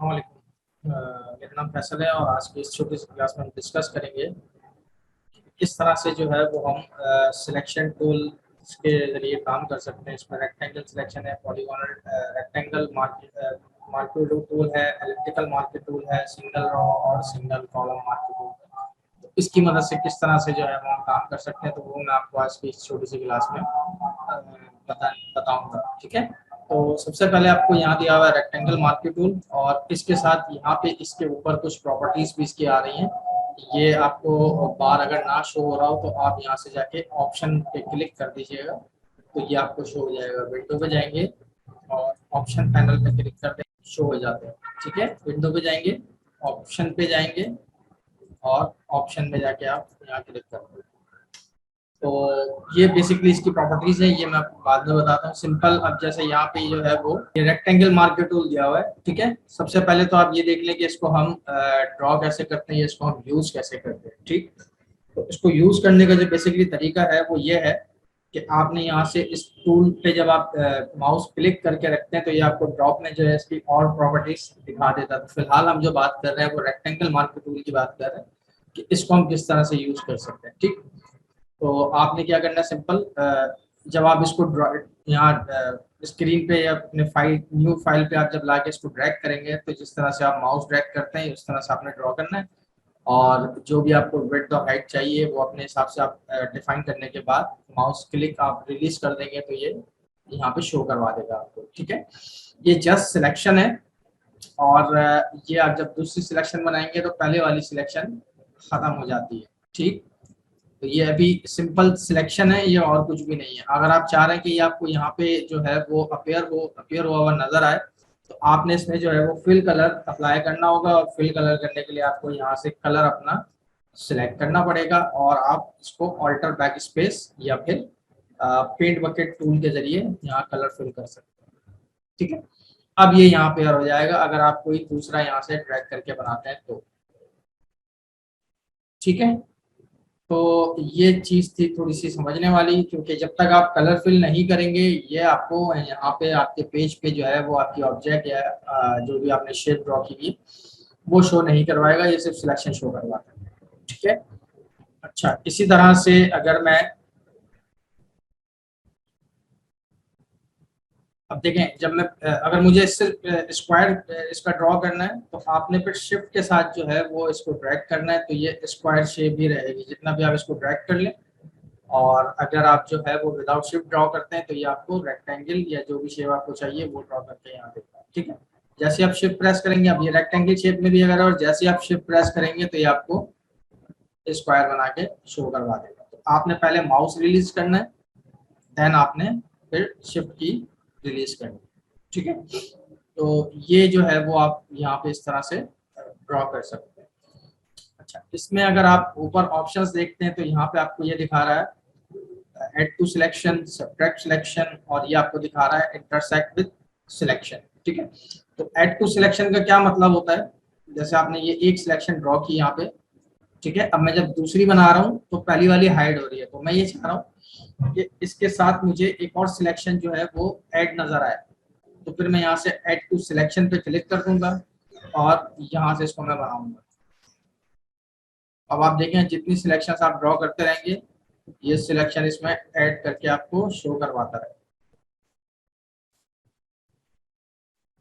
अस्सलामुअलैकुम। मेरा नाम फैसल है और आज की इस छोटी सी क्लास में हम डिस्कस करेंगे कि किस तरह से जो है वो हम सिलेक्शन टूल के ज़रिए काम कर सकते हैं। इसमें रेक्टेंगल सिलेक्शन है, polygonal rectangle market market tool है, एलिप्टिकल मार्केट टूल है, सिंगल रो और सिंगल कॉलम मार्केट टूल है। तो इसकी मदद से किस तरह से जो है वो हम काम कर सकते हैं, तो वो मैं आपको आज की इस छोटी सी क्लास में बताऊंगा। ठीक है। तो सबसे पहले आपको यहाँ दिया हुआ है रेक्टेंगल मार्केट टूल, और इसके साथ यहाँ पे इसके ऊपर कुछ प्रॉपर्टीज भी इसकी आ रही हैं। ये आपको बार अगर ना शो हो रहा हो तो आप यहाँ से जाके ऑप्शन पे क्लिक कर दीजिएगा, तो ये आपको शो हो जाएगा। विंडो पे जाएंगे और ऑप्शन पैनल पे क्लिक करते हैं, शो हो जाते हैं। ठीक है, विंडो पे जाएंगे, ऑप्शन पे जाएंगे और ऑप्शन में जाके आप यहाँ क्लिक कर देंगे। तो ये बेसिकली इसकी प्रॉपर्टीज है, ये मैं आपको बाद में बताता हूँ। सिंपल, अब जैसे यहाँ पे जो है वो ये रेक्टेंगल मार्केट टूल दिया हुआ है। ठीक है, सबसे पहले तो आप ये देख लें कि इसको हम ड्रॉ कैसे करते हैं, इसको हम यूज कैसे करते हैं। ठीक, तो इसको यूज करने का जो बेसिकली तरीका है वो ये है कि आपने यहाँ से इस टूल पे जब आप माउस क्लिक करके रखते हैं तो ये आपको ड्रॉप में जो है इसकी और प्रॉपर्टीज दिखा देता है। तो फिलहाल हम जो बात कर रहे हैं वो रेक्टेंगल मार्केट टूल की बात कर रहे हैं कि इसको हम किस तरह से यूज कर सकते हैं। ठीक, तो आपने क्या करना है, सिंपल, जब आप इसको यहाँ स्क्रीन पे या अपने फाइल न्यू फाइल पे आप जब लाके इसको ड्रैग करेंगे तो जिस तरह से आप माउस ड्रैग करते हैं उस तरह से आपने ड्रॉ करना है। और जो भी आपको विड्थ और हाइट चाहिए वो अपने हिसाब से आप डिफाइन करने के बाद माउस क्लिक आप रिलीज कर देंगे तो ये यहाँ पे शो करवा देगा आपको। ठीक है, ये जस्ट सिलेक्शन है। और ये आप जब दूसरी सिलेक्शन बनाएंगे तो पहले वाली सिलेक्शन खत्म हो जाती है। ठीक, तो ये अभी सिंपल सिलेक्शन है, ये और कुछ भी नहीं है। अगर आप चाह रहे हैं कि ये आपको यहाँ पे जो है वो अपियर हुआ हुआ नजर आए तो आपने इसमें जो है वो फिल कलर अप्लाई करना होगा, और फिल कलर करने के लिए आपको यहाँ से कलर अपना सिलेक्ट करना पड़ेगा और आप इसको ऑल्टर बैक स्पेस या फिर पेंट बकेट टूल के जरिए यहाँ कलर फिल कर सकते हैं। ठीक है, अब ये यहाँ पे हो जाएगा अगर आप कोई दूसरा यहाँ से ड्रैग करके बनाते हैं तो। ठीक है, तो ये चीज थी थोड़ी सी समझने वाली, क्योंकि जब तक आप कलर फिल नहीं करेंगे ये आपको यहाँ पे आपके पेज पे जो है वो आपकी ऑब्जेक्ट या जो भी आपने शेप ड्रॉ की थी वो शो नहीं करवाएगा, ये सिर्फ सिलेक्शन शो करवाता है। ठीक है, अच्छा, इसी तरह से अगर मैं अब देखें, जब मैं अगर मुझे सिर्फ स्क्वायर इसका ड्रॉ करना है तो आपने फिर शिफ्ट के साथ जो है वो इसको ड्रैग करना है, तो ये स्क्वायर शेप ही रहेगी जितना भी आप इसको ड्रैग कर लें। और अगर आप जो है वो विदाउट शिफ्ट ड्रॉ करते हैं तो ये आपको रेक्टेंगल या जो भी शेप आपको चाहिए वो ड्रॉ करके यहाँ देता है। ठीक है, जैसे आप शिफ्ट प्रेस करेंगे, अब ये रेक्टेंगल शेप में भी अगर, और जैसे आप शिफ्ट प्रेस करेंगे तो ये आपको स्क्वायर बना के शो करवा देगा। तो आपने पहले माउस रिलीज करना है, देन आपने फिर शिफ्ट की रिलीज करनी है। ठीक है, तो ये जो है वो आप यहाँ पे इस तरह से ड्रॉ कर सकते हैं। अच्छा, इसमें अगर आप ऊपर ऑप्शंस देखते हैं तो यहाँ पे आपको ये दिखा रहा है add to selection, subtract selection, और ये आपको दिखा रहा है इंटरसेक्ट विद सिलेक्शन। ठीक है, तो ऐड टू सिलेक्शन का क्या मतलब होता है, जैसे आपने ये एक सिलेक्शन ड्रॉ की यहाँ पे। ठीक है, अब मैं जब दूसरी बना रहा हूँ तो पहली वाली हाइड हो रही है, तो मैं ये चाह रहा हूँ कि इसके साथ मुझे एक और सिलेक्शन जो है वो ऐड नजर आए, तो फिर मैं यहाँ से ऐड टू सिलेक्शन पे क्लिक कर दूंगा और यहाँ से इसको मैं बनाऊंगा। अब आप देखें जितनी सिलेक्शन आप ड्रॉ करते रहेंगे ये सिलेक्शन इसमें ऐड करके आपको शो करवाता है।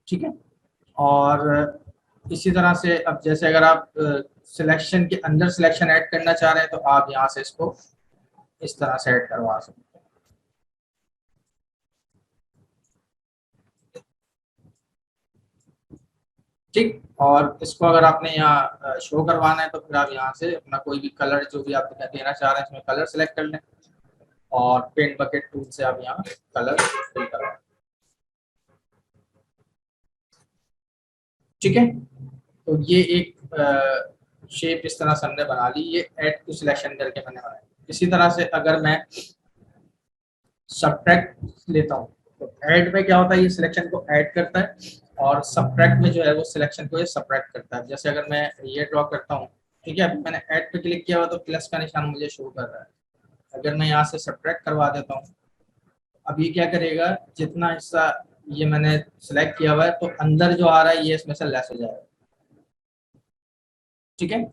ठीक है, और इसी तरह से अब जैसे अगर आप सिलेक्शन के अंदर सिलेक्शन ऐड करना चाह रहे हैं तो आप यहाँ से इसको इस तरह से ऐड करवा सकते हैं। ठीक, और इसको अगर आपने यहाँ शो करवाना है तो फिर आप यहाँ से अपना कोई भी कलर जो भी आप देना चाह रहे हैं इसमें कलर सेलेक्ट कर लें और पेंट बकेट टूल से आप यहाँ कलर फिल करवाएं। ठीक है, तो ये एक शेप इस तरह से हमने बना ली, ये ऐड टू सिलेक्शन करके मैंने बनाया। इसी तरह से अगर मैं सब्ट्रैक्ट लेता हूँ तो ऐड में क्या होता है, ये सिलेक्शन को ऐड करता है, और सब्ट्रैक्ट में जो है वो सिलेक्शन को ये सब्ट्रैक्ट करता है। जैसे अगर मैं ये ड्रॉ करता हूँ, ठीक है, अभी मैंने ऐड पे क्लिक किया हुआ तो प्लस का निशान मुझे शो कर रहा है। अगर मैं यहाँ से सब्ट्रैक्ट करवा देता हूँ, अब ये क्या करेगा, जितना हिस्सा ये मैंने सिलेक्ट किया हुआ है, तो अंदर जो आ रहा है ये इसमें से लेस हो जाएगा। ठीक है,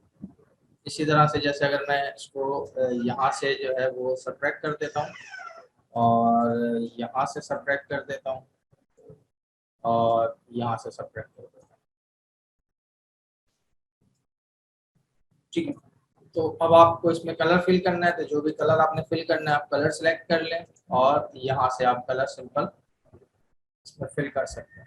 इसी तरह से जैसे अगर मैं इसको यहाँ से जो है वो सब्ट्रैक्ट कर देता हूँ और यहाँ से सब्ट्रैक्ट कर देता हूँ और यहाँ से सब्ट्रैक्ट कर देता हूँ। ठीक है, तो अब आपको इसमें कलर फिल करना है, तो जो भी कलर आपने फिल करना है आप कलर सेलेक्ट कर लें और यहाँ से आप कलर सिंपल इसमें फिल कर सकते हैं।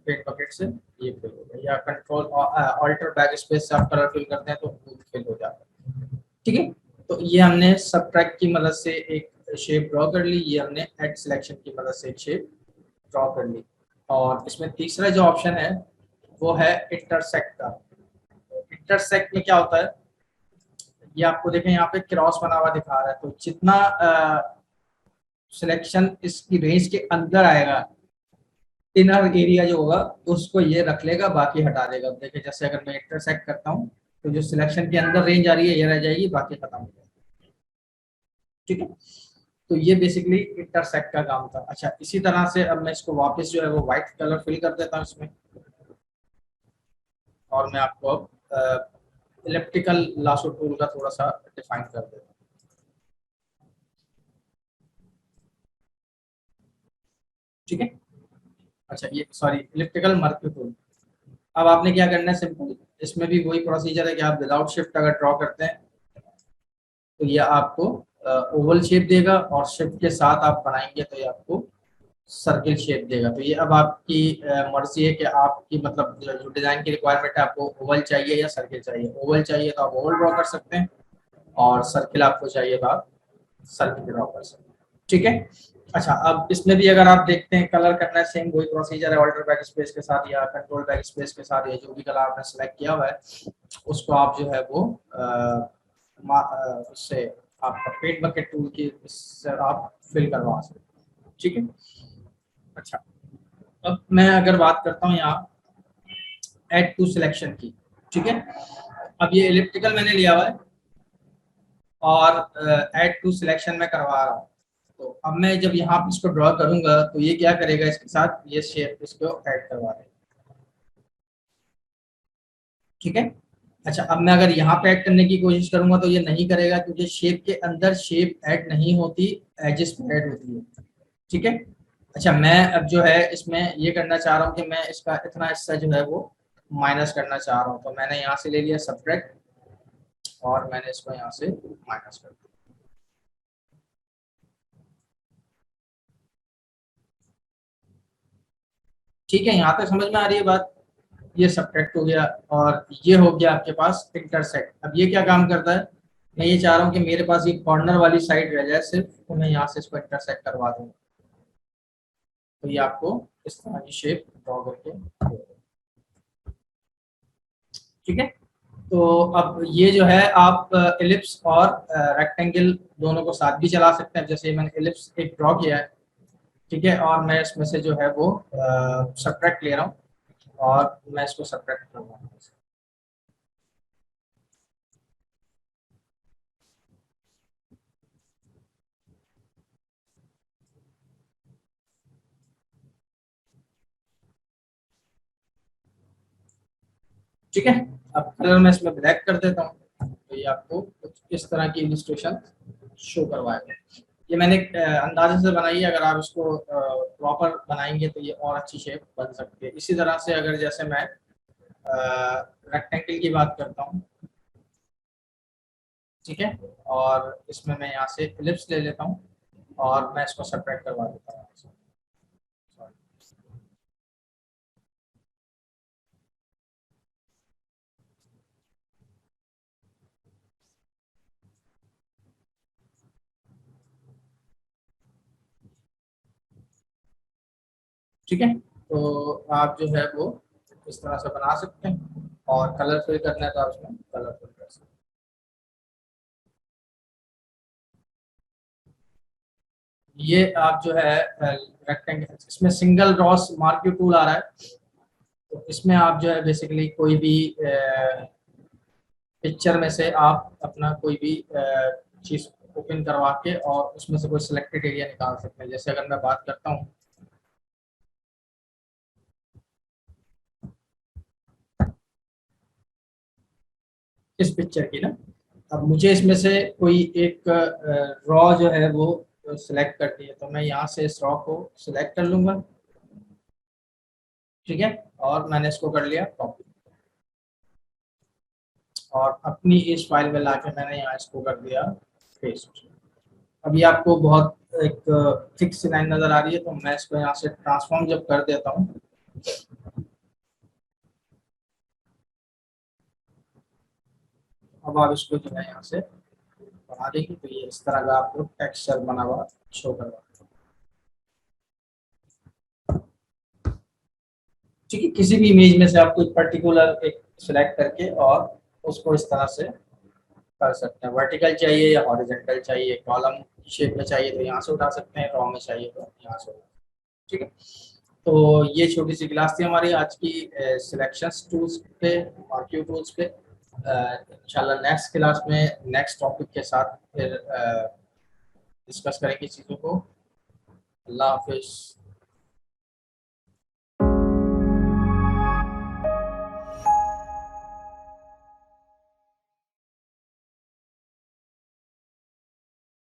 पेंट बकेट से ये फिल हो गया, या कंट्रोल ऑल्टर बैक स्पेस से आप कलर फिल करते हैं तो वो फिल हो जाता है। ठीक है, तो ये हमने सब्ट्रैक्ट की मदद से एक शेप ड्रॉ कर ली, ये हमने एड सिलेक्शन की मदद से एक शेप ड्रॉ कर ली। और इसमें तीसरा जो ऑप्शन है वो है इंटरसेक्ट का। इंटरसेक्ट में क्या होता है, ये आपको देखें यहाँ पे क्रॉस बना हुआ दिखा रहा है, तो जितना सिलेक्शन इसकी रेंज के अंदर आएगा, इनर एरिया जो होगा उसको ये रख लेगा, बाकी हटा देगा। देखिए जैसे अगर मैं इंटरसेक्ट करता हूँ तो जो सिलेक्शन के अंदर रेंज आ रही है ये रह जाएगी, बाकी खत्म हो जाएगी। ठीक है, तो ये बेसिकली इंटरसेक्ट का काम था। अच्छा, इसी तरह से अब मैं इसको वापस जो है वो व्हाइट कलर फिल कर देता हूँ इसमें, और मैं आपको अब इलेप्टिकल लासो टूल का थोड़ा सा डिफाइन कर देता हूँ। ठीक है, अच्छा ये सॉरी इलिप्टिकल मर्क्यू टूल। अब आपने क्या करना है, सिंपल इसमें भी वही प्रोसीजर है कि आप विदाउट शिफ्ट अगर ड्रॉ करते हैं तो ये आपको ओवल शेप देगा, और शिफ्ट के साथ आप बनाएंगे तो ये आपको सर्किल शेप देगा। तो ये अब आपकी मर्जी है कि आपकी मतलब जो डिजाइन की रिक्वायरमेंट है, आपको ओवल चाहिए या सर्किल चाहिए। ओवल चाहिए तो आप ओवल ड्रॉ कर सकते हैं, और सर्किल आपको चाहिए तो आप सर्किल ड्रॉ कर सकते हैं। ठीक है, अच्छा अब इसमें भी अगर आप देखते हैं कलर करना है, सेम वही प्रोसीजर है, ऑल्टर बैक स्पेस के साथ या कंट्रोल बैक स्पेस के साथ, या जो भी कलर आपने सेलेक्ट किया हुआ है उसको आप जो है वो उससे आपका पेंट बकेट टूल की इससे आप फिल करवा सकते हैं। ठीक है, अच्छा अब मैं अगर बात करता हूँ यहाँ ऐड टू सिलेक्शन की। ठीक है, अब ये इलिप्टिकल मैंने लिया हुआ है और ऐड टू सिलेक्शन में करवा रहा हूँ। तो अब मैं जब यहाँ पे इसको ड्रॉ करूंगा तो ये क्या करेगा, इसके साथ ये शेप इसको ऐड करवा देगा। ठीक है, अच्छा अब मैं अगर यहाँ पे ऐड करने की कोशिश करूंगा तो ये नहीं करेगा, क्योंकि शेप के अंदर शेप ऐड नहीं होती, एजेस पे ऐड होती है। ठीक है, अच्छा मैं अब जो है इसमें ये करना चाह रहा हूँ कि मैं इसका इतना हिस्सा जो है वो माइनस करना चाह रहा हूँ, तो मैंने यहाँ से ले लिया सब्ट्रैक्ट और मैंने इसको यहाँ से माइनस कर दिया। ठीक है, यहाँ तक समझ में आ रही है बात। ये सब्ट्रैक्ट हो गया और ये हो गया आपके पास इंटरसेक्ट। अब ये क्या काम करता है, मैं ये चाह रहा हूँ कि मेरे पास ये कॉर्नर वाली साइड रह जाए सिर्फ, तो मैं यहाँ से इसको इंटरसेक्ट करवा दूंगा, तो ये आपको इस तरह की शेप ड्रॉ करके देगा। ठीक है, तो अब ये जो है आप एलिप्स और रेक्टेंगल दोनों को साथ भी चला सकते हैं। जैसे मैंने एलिप्स एक ड्रॉ किया है, ठीक है, और मैं इसमें से जो है वो सब्ट्रैक्ट ले रहा हूँ और मैं इसको सब्ट्रैक्ट करूँगा। ठीक है, अब कलर मैं इसमें ब्लैक कर देता हूँ, तो ये आपको कुछ इस तरह की इलिस्ट्रेशन शो करवाएगा। ये मैंने अंदाजे से बनाई है, अगर आप इसको प्रॉपर बनाएंगे तो ये और अच्छी शेप बन सकती है। इसी तरह से अगर जैसे मैं रेक्टेंगल की बात करता हूँ, ठीक है, और इसमें मैं यहाँ से एलिप्स ले लेता हूँ और मैं इसको सेपरेट करवा देता हूँ। ठीक है, तो आप जो है वो इस तरह से बना सकते हैं, और कलर फिल करना है तो आप इसमें कलर फिल कर सकते हैं। ये आप जो है रेक्टेंगल, इसमें सिंगल रॉस मार्क्यू टूल आ रहा है, तो इसमें आप जो है बेसिकली कोई भी पिक्चर में से आप अपना कोई भी चीज ओपन करवा के और उसमें से कोई सिलेक्टेड एरिया निकाल सकते हैं। जैसे अगर मैं बात करता हूँ इस पिक्चर की ना। अब मुझे इसमें से कोई एक रॉ जो है वो सिलेक्ट करनी है, तो मैं यहाँ से इस रॉ को सिलेक्ट कर लूंगा, ठीक है। और मैंने इसको कर लिया कॉपी, और अपनी इस फाइल में लाके मैंने यहाँ इसको कर दिया पेस्ट। अभी आपको बहुत एक थिक सी लाइन नजर आ रही है, तो मैं इसको यहाँ से ट्रांसफॉर्म जब कर देता हूँ, अब आप इसको जो है यहाँ से बना देंगे तो ये इस तरह का आपको टेक्सचर बना हुआ शो करवा, ठीक है। किसी भी इमेज में से आप कोई पर्टिकुलर एक सिलेक्ट करके और उसको इस तरह से कर सकते हैं। वर्टिकल चाहिए या हॉरिजेंटल चाहिए, कॉलम शेप में चाहिए तो यहाँ से उठा सकते हैं, रॉ में चाहिए तो यहाँ से, ठीक है। तो ये छोटी सी क्लास थी हमारी आज की सिलेक्शन टूल्स पे, मार्क्यू टूल्स पे। इंशाल्लाह नेक्स्ट क्लास में नेक्स्ट टॉपिक के साथ फिर डिस्कस करेंगे चीज़ों को। अल्लाह हाफिज़।